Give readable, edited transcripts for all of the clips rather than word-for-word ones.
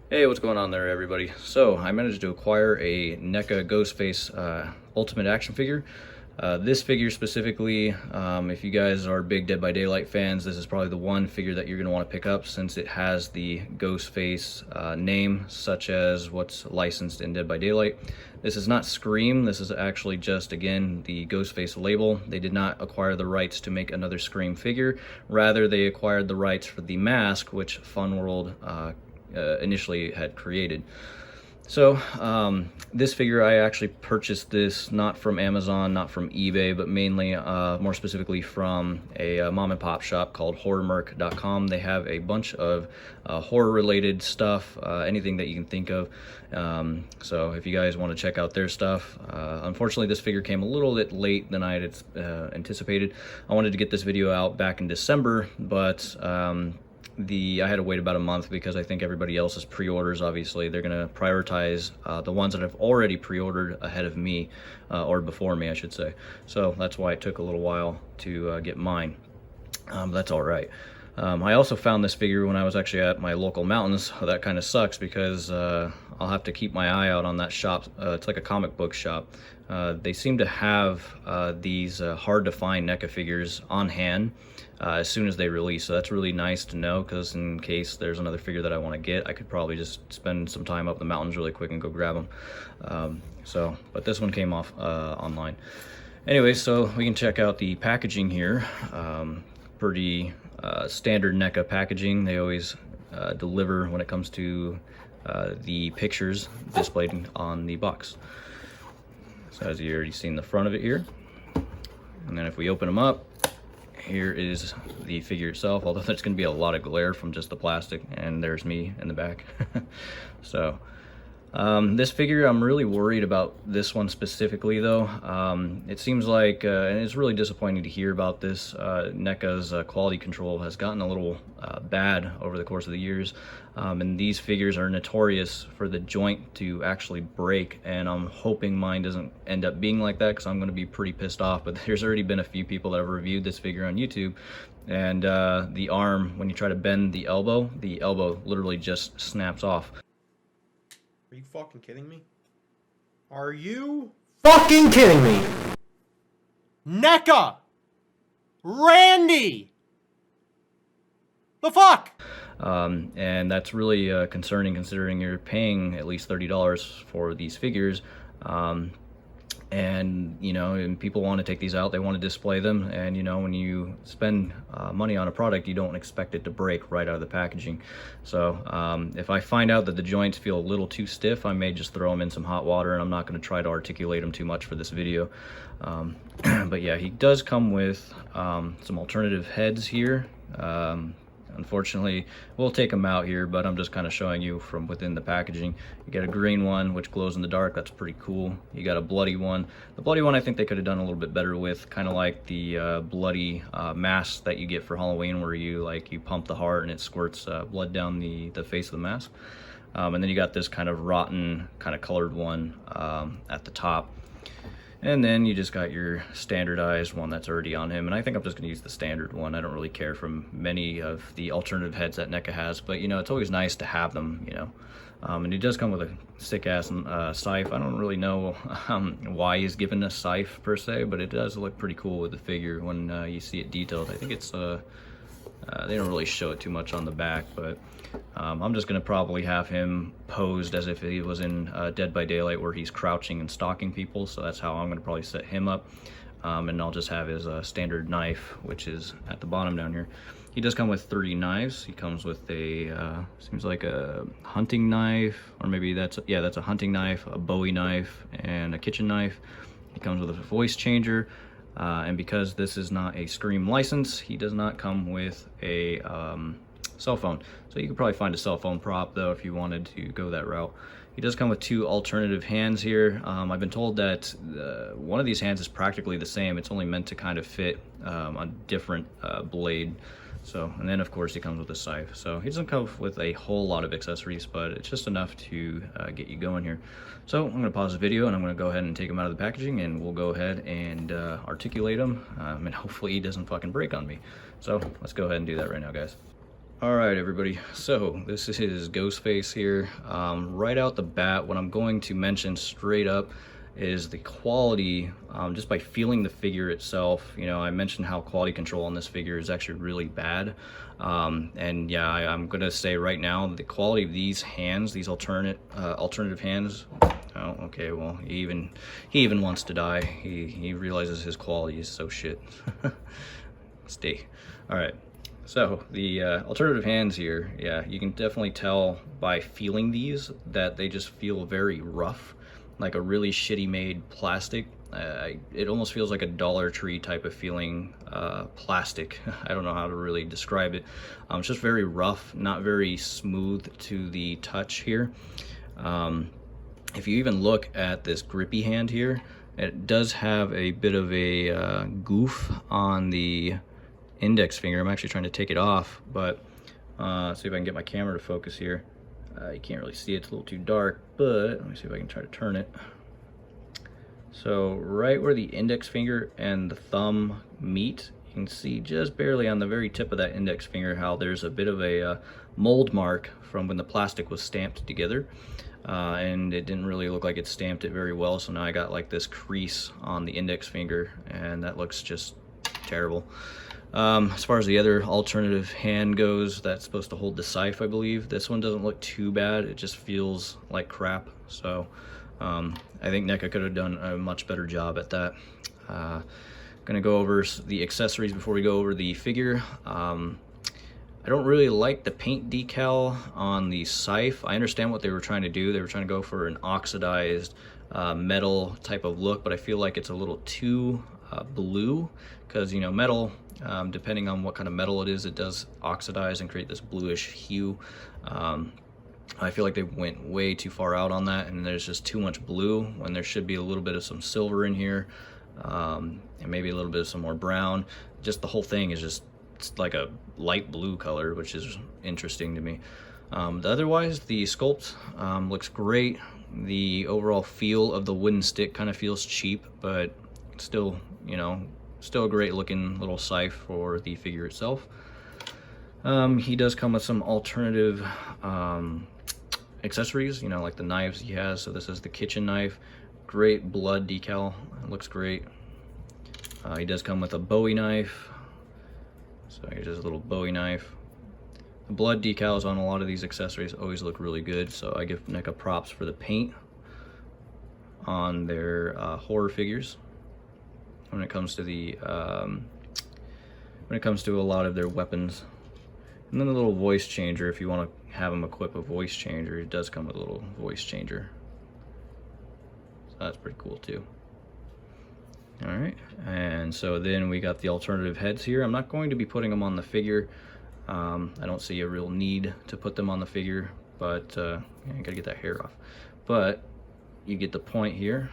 Hey, what's going on there, everybody? So, I managed to acquire a NECA Ghostface Ultimate Action figure. This figure specifically, if you guys are big Dead by Daylight fans, this is probably the one figure that you're going to want to pick up since it has the Ghostface name, such as what's licensed in Dead by Daylight. This is not Scream, this is actually just, again, the Ghostface label. They did not acquire the rights to make another Scream figure. Rather, they acquired the rights for the mask, which Fun World initially had created. So this figure, I actually purchased this not from Amazon, not from eBay, but mainly more specifically from a mom and pop shop called horrormerc.com. They have a bunch of horror related stuff, anything that you can think of. So if you guys want to check out their stuff, unfortunately this figure came a little bit late than I had anticipated. I wanted to get this video out back in December, but I had to wait about a month because I think everybody else's pre-orders, obviously, they're going to prioritize the ones that have already pre-ordered ahead of me, or before me, I should say. So that's why it took a little while to get mine. That's all right. I also found this figure when I was actually at my local mountains. That kind of sucks because I'll have to keep my eye out on that shop. It's like a comic book shop. They seem to have these hard to find NECA figures on hand as soon as they release, so that's really nice to know, because in case there's another figure that I want to get, I could probably just spend some time up the mountains really quick and go grab them. But this one came off online. Anyway, so we can check out the packaging here. Pretty standard NECA packaging. They always deliver when it comes to the pictures displayed on the box. So as you already seen the front of it here, and then if we open them up, here is the figure itself, although there's going to be a lot of glare from just the plastic, and there's me in the back. So this figure, I'm really worried about this one specifically though. It seems like, and it's really disappointing to hear about this, NECA's quality control has gotten a little bad over the course of the years, and these figures are notorious for the joint to actually break, and I'm hoping mine doesn't end up being like that, because I'm going to be pretty pissed off. But there's already been a few people that have reviewed this figure on YouTube, and the arm, when you try to bend the elbow literally just snaps off. Are you fucking kidding me? Are you fucking kidding me? NECA! Randy! The fuck? And that's really concerning, considering you're paying at least $30 for these figures. And you know, and people want to take these out, they want to display them, and you know, when you spend money on a product, you don't expect it to break right out of the packaging. So if I find out that the joints feel a little too stiff, I may just throw them in some hot water, and I'm not going to try to articulate them too much for this video. But yeah, he does come with some alternative heads here. Unfortunately, we'll take them out here, but I'm just kind of showing you from within the packaging. You get a green one, which glows in the dark. That's pretty cool. You got a bloody one. The bloody one I think they could have done a little bit better with, kind of like the bloody mask that you get for Halloween, where you pump the heart and it squirts blood down the face of the mask. And then you got this kind of rotten, kind of colored one at the top. And then you just got your standardized one that's already on him, and I think I'm just going to use the standard one. I don't really care for many of the alternative heads that NECA has, but you know, it's always nice to have them, you know. And he does come with a sick-ass scythe. I don't really know why he's given a scythe per se, but it does look pretty cool with the figure when you see it detailed. I think it's they don't really show it too much on the back, but I'm just going to probably have him posed as if he was in Dead by Daylight, where he's crouching and stalking people, so that's how I'm going to probably set him up. And I'll just have his standard knife, which is at the bottom down here. He does come with 3 knives. He comes with a, seems like a hunting knife, or maybe that's a hunting knife, a Bowie knife, and a kitchen knife. He comes with a voice changer. And because this is not a Scream license, he does not come with a cell phone. So you could probably find a cell phone prop though if you wanted to go that route. He does come with 2 alternative hands here. I've been told that one of these hands is practically the same. It's only meant to kind of fit a different blade. So, and then of course he comes with a scythe. So he doesn't come with a whole lot of accessories, but it's just enough to get you going here. So I'm going to pause the video, and I'm going to go ahead and take him out of the packaging, and we'll go ahead and articulate him, and hopefully he doesn't fucking break on me. So let's go ahead and do that right now, guys. All right, everybody. So this is Ghostface here. Right out the bat, what I'm going to mention straight up is the quality, just by feeling the figure itself. You know, I mentioned how quality control on this figure is actually really bad. And yeah, I'm gonna say right now, the quality of these hands, these alternative hands. Oh, okay. Well, he even wants to die. He realizes his quality is so shit. Stay. All right. So the alternative hands here, yeah, you can definitely tell by feeling these that they just feel very rough, like a really shitty made plastic. It almost feels like a Dollar Tree type of feeling plastic. I don't know how to really describe it. It's just very rough, not very smooth to the touch here. If you even look at this grippy hand here, it does have a bit of a goof on the index finger. I'm actually trying to take it off, but see if I can get my camera to focus here. You can't really see it, it's a little too dark, but let me see if I can try to turn it. So right where the index finger and the thumb meet, you can see just barely on the very tip of that index finger how there's a bit of a mold mark from when the plastic was stamped together. And it didn't really look like it stamped it very well, so now I got like this crease on the index finger, and that looks just terrible. As far as the other alternative hand goes, that's supposed to hold the scythe, I believe. This one doesn't look too bad. It just feels like crap. So I think NECA could have done a much better job at that. Gonna go over the accessories before we go over the figure. I don't really like the paint decal on the scythe. I understand what they were trying to do. They were trying to go for an oxidized metal type of look, but I feel like it's a little too blue, because, you know, metal, depending on what kind of metal it is, it does oxidize and create this bluish hue. I feel like they went way too far out on that, and there's just too much blue when there should be a little bit of some silver in here, and maybe a little bit of some more brown. Just the whole thing is just, it's like a light blue color, which is interesting to me. Otherwise, the sculpt looks great. The overall feel of the wooden stick kind of feels cheap, but still, you know, still a great looking little scythe for the figure itself. He does come with some alternative accessories, you know, like the knives he has. So this is the kitchen knife, great blood decal, it looks great. He does come with a Bowie knife. So here's his little Bowie knife. The blood decals on a lot of these accessories always look really good, so I give NECA props for the paint on their horror figures. When it comes to the when it comes to a lot of their weapons. And then the little voice changer, if you want to have them equip a voice changer, it does come with a little voice changer. So that's pretty cool too. Alright, and so then we got the alternative heads here. I'm not going to be putting them on the figure. I don't see a real need to put them on the figure, but I gotta get that hair off. But you get the point here.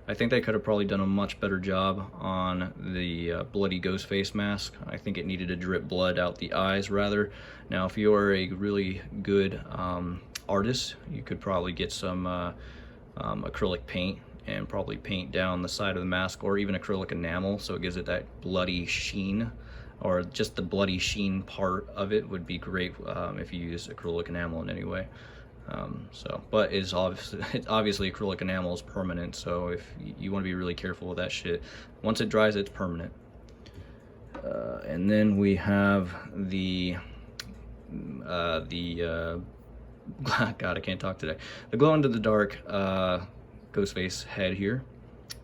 I think they could have probably done a much better job on the bloody Ghostface mask. I think it needed to drip blood out the eyes rather. Now, if you're a really good artist, you could probably get some acrylic paint and probably paint down the side of the mask, or even acrylic enamel, so it gives it that bloody sheen, or just the bloody sheen part of it would be great if you use acrylic enamel in any way. But it's obviously acrylic enamel is permanent, so if you want to be really careful with that shit, once it dries, it's permanent. And then we have the God, I can't talk today. The glow into the dark Ghostface head here.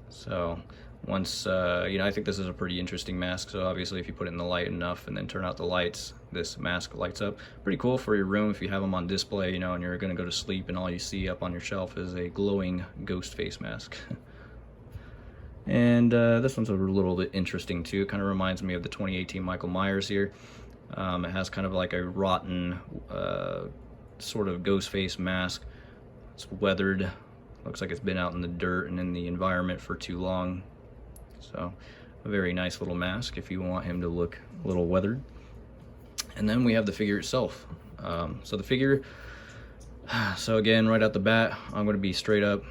So once you know, I think this is a pretty interesting mask. So obviously, if you put it in the light enough and then turn out the lights, this mask lights up. Pretty cool for your room if you have them on display, you know, and you're gonna go to sleep and all you see up on your shelf is a glowing Ghostface mask. And this one's a little bit interesting too. It kind of reminds me of the 2018 Michael Myers here. It has kind of like a rotten sort of Ghostface mask. It's weathered. Looks like it's been out in the dirt and in the environment for too long. So a very nice little mask if you want him to look a little weathered. And then we have the figure itself. So the figure, so again, right out the bat, I'm going to be straight up.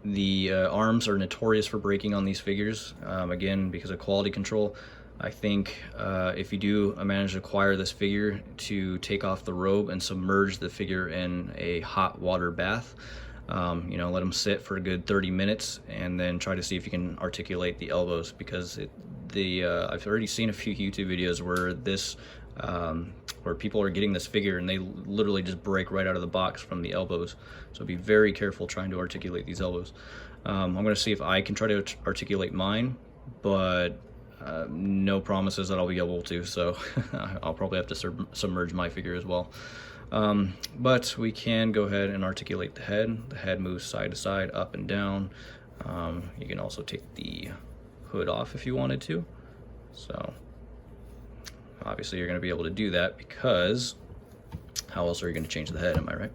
The arms are notorious for breaking on these figures, again, because of quality control. I think if you do manage to acquire this figure, to take off the robe and submerge the figure in a hot water bath. You know, let them sit for a good 30 minutes and then try to see if you can articulate the elbows, because I've already seen a few YouTube videos where where people are getting this figure and they literally just break right out of the box from the elbows. So be very careful trying to articulate these elbows. I'm going to see if I can try to articulate mine, but no promises that I'll be able to, so I'll probably have to submerge my figure as well. But we can go ahead and articulate the head. The head moves side to side, up and down. You can also take the hood off if you wanted to. So obviously you're going to be able to do that, because how else are you going to change the head, am I right?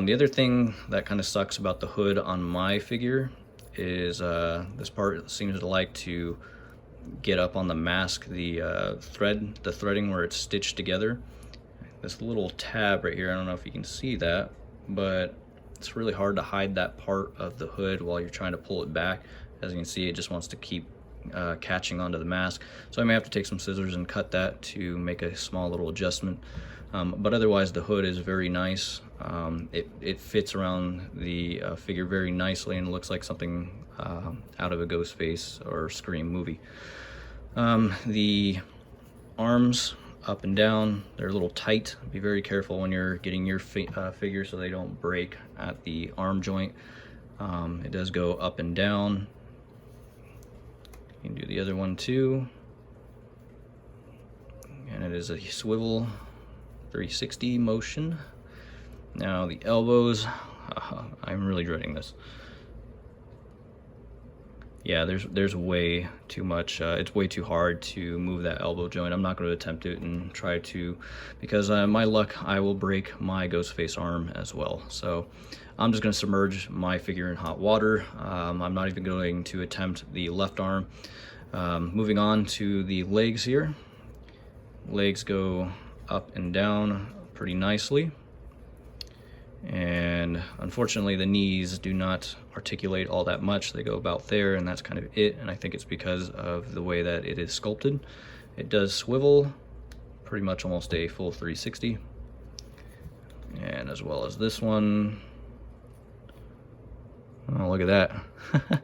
The other thing that kind of sucks about the hood on my figure is this part seems to like to get up on the mask, the threading where it's stitched together. This little tab right here, I don't know if you can see that, but it's really hard to hide that part of the hood while you're trying to pull it back. As you can see, it just wants to keep catching onto the mask. So I may have to take some scissors and cut that to make a small little adjustment. But otherwise the hood is very nice. It fits around the figure very nicely and looks like something out of a Ghostface or Scream movie. The arms up and down, they're a little tight. Be very careful when you're getting your figure so they don't break at the arm joint. It does go up and down. You can do the other one too. And it is a swivel 360 motion. Now the elbows, I'm really dreading this. Yeah, there's way too much. It's way too hard to move that elbow joint. I'm not going to attempt it and try to, because my luck, I will break my Ghostface arm as well. So I'm just going to submerge my figure in hot water. I'm not even going to attempt the left arm. Moving on to the legs here. Legs go up and down pretty nicely. And unfortunately the knees do not articulate all that much. They go about there, and that's kind of it. And I think it's because of the way that it is sculpted. It does swivel pretty much almost a full 360, and as well as this one. Oh, look at that.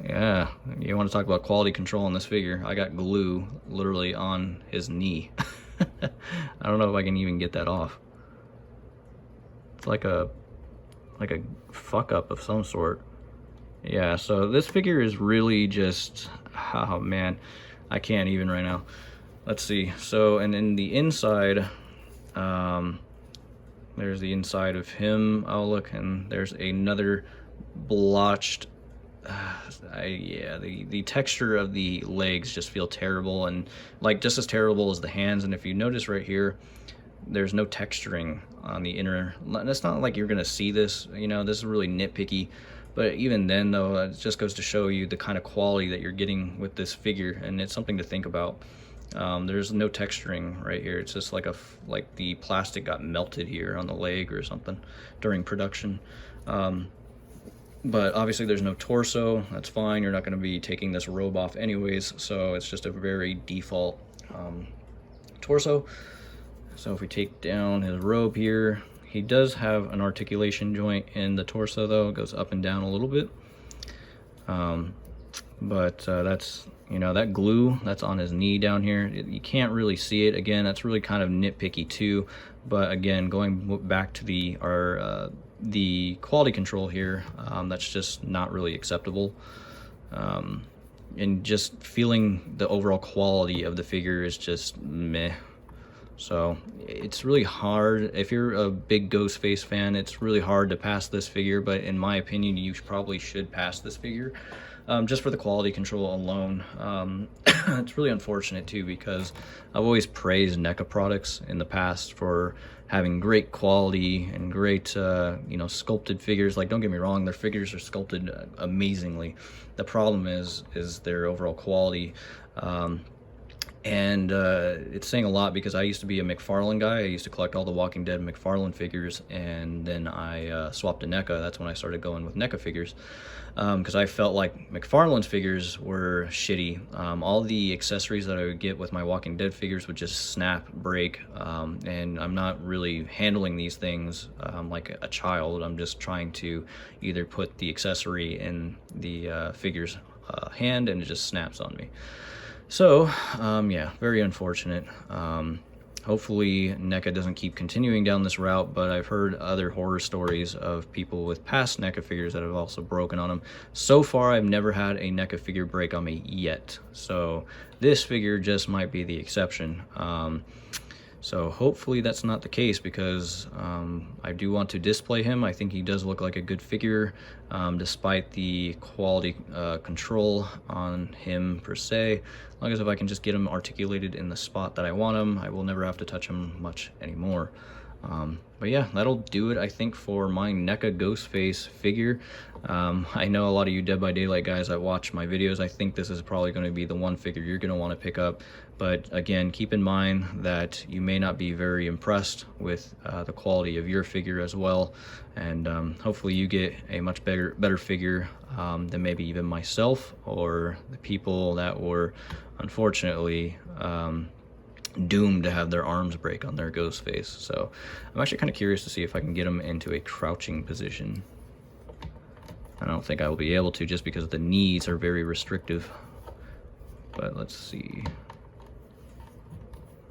Yeah, you want to talk about quality control on this figure. I got glue literally on his knee. I don't know if I can even get that off. It's like a fuck up of some sort. Yeah, so this figure is really just, oh man, I can't even right now. Let's see. So, and in the inside, there's the inside of him. Oh look, and there's another blotched. Yeah, the texture of the legs just feel terrible, and like just as terrible as the hands. And if you notice right here, there's no texturing on the inner. It's not like you're gonna see this, you know, this is really nitpicky, but even then though, it just goes to show you the kind of quality that you're getting with this figure, and it's something to think about. There's no texturing right here. It's just like the plastic got melted here on the leg or something during production. But obviously there's no torso. That's fine, you're not going to be taking this robe off anyways, so it's just a very default torso. So if we take down his robe here, he does have an articulation joint in the torso though. It goes up and down a little bit. But that's, you know, that glue that's on his knee down here, you can't really see it. Again, that's really kind of nitpicky too. But again, going back to the quality control here, that's just not really acceptable. And just feeling the overall quality of the figure is just meh. So it's really hard. If you're a big Ghostface fan, it's really hard to pass this figure, but in my opinion, you probably should pass this figure, just for the quality control alone. It's really unfortunate too, because I've always praised NECA products in the past for having great quality and great, you know, sculpted figures. Like, don't get me wrong, their figures are sculpted amazingly. The problem is their overall quality. And it's saying a lot because I used to be a McFarlane guy. I used to collect all the Walking Dead McFarlane figures, and then I swapped to NECA. That's when I started going with NECA figures, because I felt like McFarlane's figures were shitty. All the accessories that I would get with my Walking Dead figures would just snap, break, and I'm not really handling these things like a child. I'm just trying to either put the accessory in the figure's hand, and it just snaps on me. So, yeah, very unfortunate. Hopefully NECA doesn't keep continuing down this route, but I've heard other horror stories of people with past NECA figures that have also broken on them. So far, I've never had a NECA figure break on me yet. So this figure just might be the exception. So hopefully that's not the case, because I do want to display him. I think he does look like a good figure, despite the quality control on him per se. As long as if I can just get him articulated in the spot that I want him, I will never have to touch him much anymore. But yeah, that'll do it, I think, for my NECA Ghostface figure. I know a lot of you Dead by Daylight guys that watch my videos, I think this is probably going to be the one figure you're going to want to pick up. But again, keep in mind that you may not be very impressed with the quality of your figure as well. And hopefully you get a much better figure than maybe even myself or the people that were unfortunately doomed to have their arms break on their Ghostface. So I'm actually kind of curious to see if I can get him into a crouching position. I don't think I will be able to, just because the knees are very restrictive. But let's see.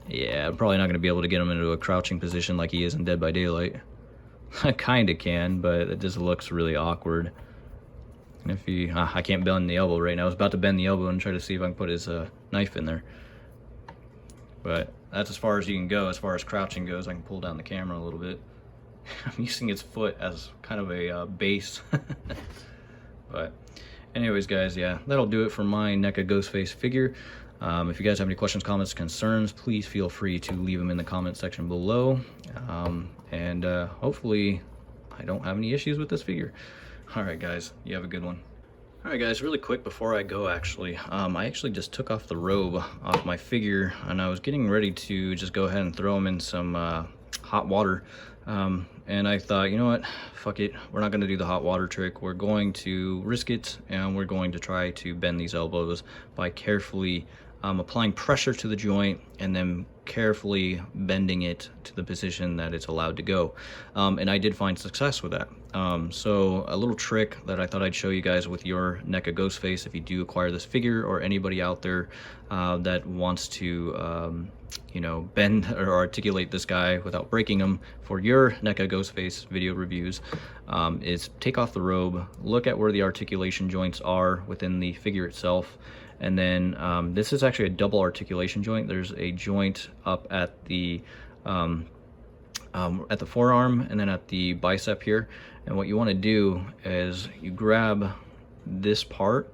Yeah, I'm probably not going to be able to get him into a crouching position like he is in Dead by Daylight. I kind of can, but it just looks really awkward. And if he... I can't bend the elbow right now. I was about to bend the elbow and try to see if I can put his knife in there. But that's as far as you can go. As far as crouching goes, I can pull down the camera a little bit. I'm using his foot as kind of a base. But anyways, guys, yeah, that'll do it for my NECA Ghostface figure. If you guys have any questions, comments, concerns, please feel free to leave them in the comment section below. And hopefully I don't have any issues with this figure. All right, guys, you have a good one. All right, guys, really quick before I go, I actually just took off the robe off my figure, and I was getting ready to just go ahead and throw him in some hot water. And I thought, you know what, fuck it, we're not going to do the hot water trick. We're going to risk it, and we're going to try to bend these elbows by carefully applying pressure to the joint and then carefully bending it to the position that it's allowed to go. And I did find success with that. So a little trick that I thought I'd show you guys with your NECA Ghostface, if you do acquire this figure, or anybody out there that wants to you know, bend or articulate this guy without breaking him for your NECA Ghostface video reviews, is take off the robe, look at where the articulation joints are within the figure itself, and then this is actually a double articulation joint. There's a joint up at the forearm and then at the bicep here. And what you want to do is you grab this part.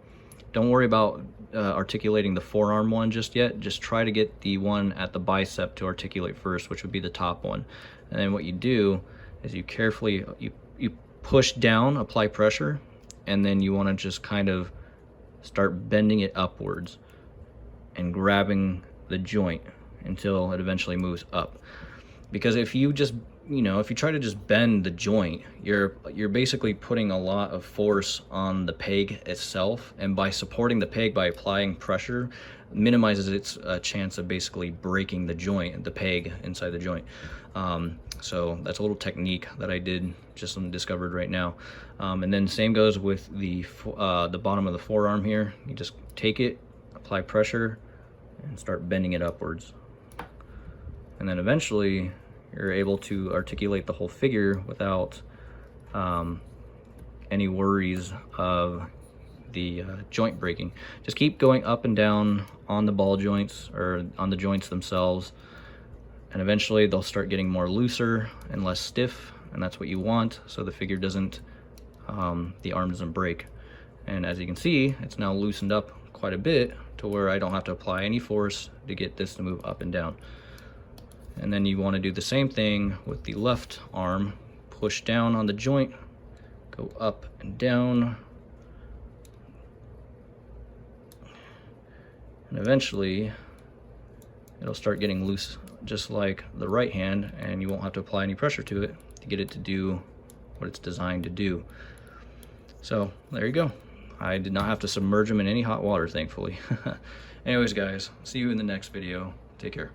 Don't worry about articulating the forearm one just yet. Just try to get the one at the bicep to articulate first, which would be the top one. And then what you do is you carefully you push down, apply pressure, and then you want to just kind of start bending it upwards and grabbing the joint until it eventually moves up. Because if you just, you know, if you try to just bend the joint, you're basically putting a lot of force on the peg itself, and by supporting the peg by applying pressure minimizes its chance of basically breaking the joint, the peg inside the joint. So that's a little technique that I did just discovered right now. And then same goes with the bottom of the forearm here. You just take it, apply pressure, and start bending it upwards. And then eventually you're able to articulate the whole figure without any worries of the joint breaking. Just keep going up and down on the ball joints or on the joints themselves, and eventually they'll start getting more looser and less stiff, and that's what you want, so the figure doesn't, the arm doesn't break. And as you can see, it's now loosened up quite a bit to where I don't have to apply any force to get this to move up and down. And then you want to do the same thing with the left arm. Push down on the joint, go up and down, and eventually it'll start getting loose just like the right hand, and you won't have to apply any pressure to it to get it to do what it's designed to do. So there you go. I did not have to submerge them in any hot water, thankfully. Anyways guys, see you in the next video. Take care.